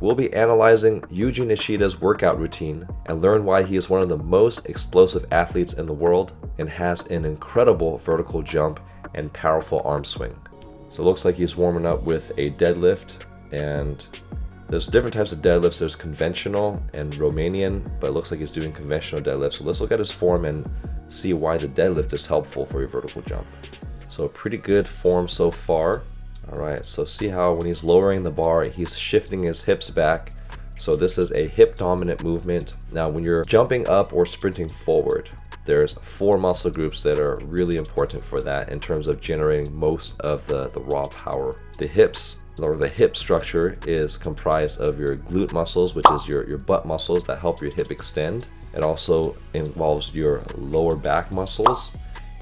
We'll be analyzing Yuji Nishida's workout routine and learn why he is one of the most explosive athletes in the world and has an incredible vertical jump and powerful arm swing. So it looks like he's warming up with a deadlift, and there's different types of deadlifts. There's conventional and Romanian, but it looks like he's doing conventional deadlifts. So let's look at his form and see why the deadlift is helpful for your vertical jump. So pretty good form so far. All right, so see how when he's lowering the bar, he's shifting his hips back. So this is a hip dominant movement. Now, when you're jumping up or sprinting forward, there's 4 muscle groups that are really important for that in terms of generating most of the raw power. The hips, or the hip structure, is comprised of your glute muscles, which is your butt muscles that help your hip extend. It also involves your lower back muscles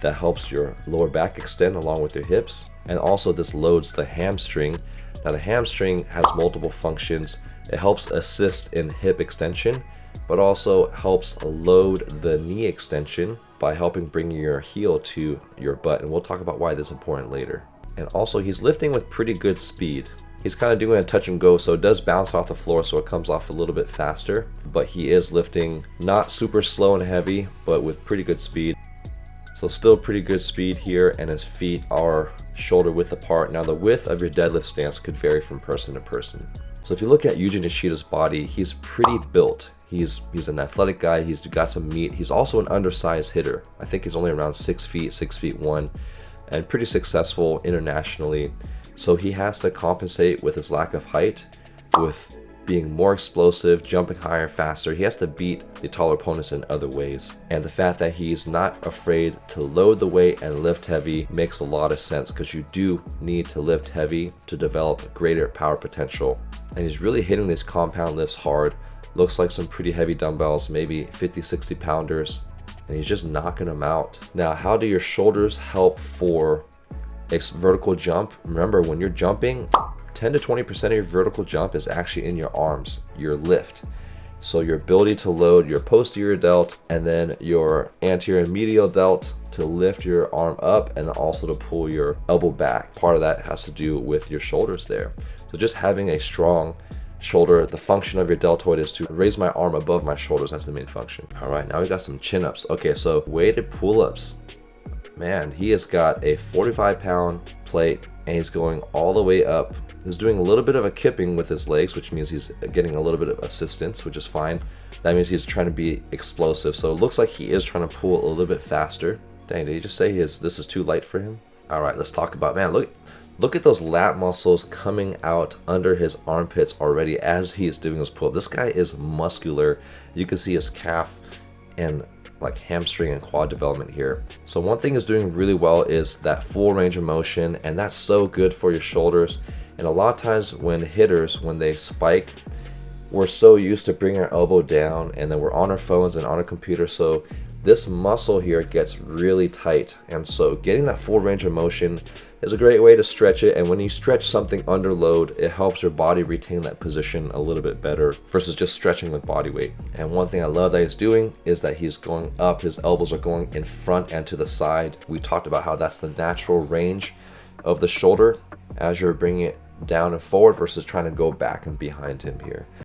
that helps your lower back extend along with your hips. And also this loads the hamstring. Now the hamstring has multiple functions. It helps assist in hip extension, but also helps load the knee extension by helping bring your heel to your butt. And we'll talk about why this is important later. And also he's lifting with pretty good speed. He's kind of doing a touch and go, so it does bounce off the floor, so it comes off a little bit faster, but he is lifting not super slow and heavy, but with pretty good speed. So still pretty good speed here, and his feet are shoulder width apart. Now the width of your deadlift stance could vary from person to person. So if you look at Yuji Nishida's body, he's pretty built. He's an athletic guy, he's got some meat. He's also an undersized hitter. I think he's only around 6 feet, 6'1", and pretty successful internationally. So he has to compensate with his lack of height, with being more explosive, jumping higher, faster. He has to beat the taller opponents in other ways. And the fact that he's not afraid to load the weight and lift heavy makes a lot of sense, because you do need to lift heavy to develop greater power potential. And he's really hitting these compound lifts hard. Looks like some pretty heavy dumbbells, maybe 50, 60 pounders, and he's just knocking them out. Now, how do your shoulders help for vertical jump? Remember, when you're jumping, 10 to 20% of your vertical jump is actually in your arms, your lift. So your ability to load your posterior delt and then your anterior and medial delt to lift your arm up and also to pull your elbow back. Part of that has to do with your shoulders there. So just having a strong shoulder, the function of your deltoid is to raise my arm above my shoulders. That's the main function. All right, now we got some chin-ups. Okay, so weighted pull-ups. Man, he has got a 45-pound plate and he's going all the way up. He's doing a little bit of a kipping with his legs, which means he's getting a little bit of assistance, which is fine. That means he's trying to be explosive. So it looks like he is trying to pull a little bit faster. Dang, did he just say this is too light for him? All right, let's talk about, man, look at those lat muscles coming out under his armpits already as he is doing this pull-up. This guy is muscular. You can see his calf and like hamstring and quad development here. So one thing he's doing really well is that full range of motion, and that's so good for your shoulders. And a lot of times when hitters, when they spike, we're so used to bringing our elbow down and then we're on our phones and on our computer. So this muscle here gets really tight. And so getting that full range of motion is a great way to stretch it. And when you stretch something under load, it helps your body retain that position a little bit better versus just stretching with body weight. And one thing I love that he's doing is that he's going up, his elbows are going in front and to the side. We talked about how that's the natural range of the shoulder as you're bringing it down and forward versus trying to go back and behind him here.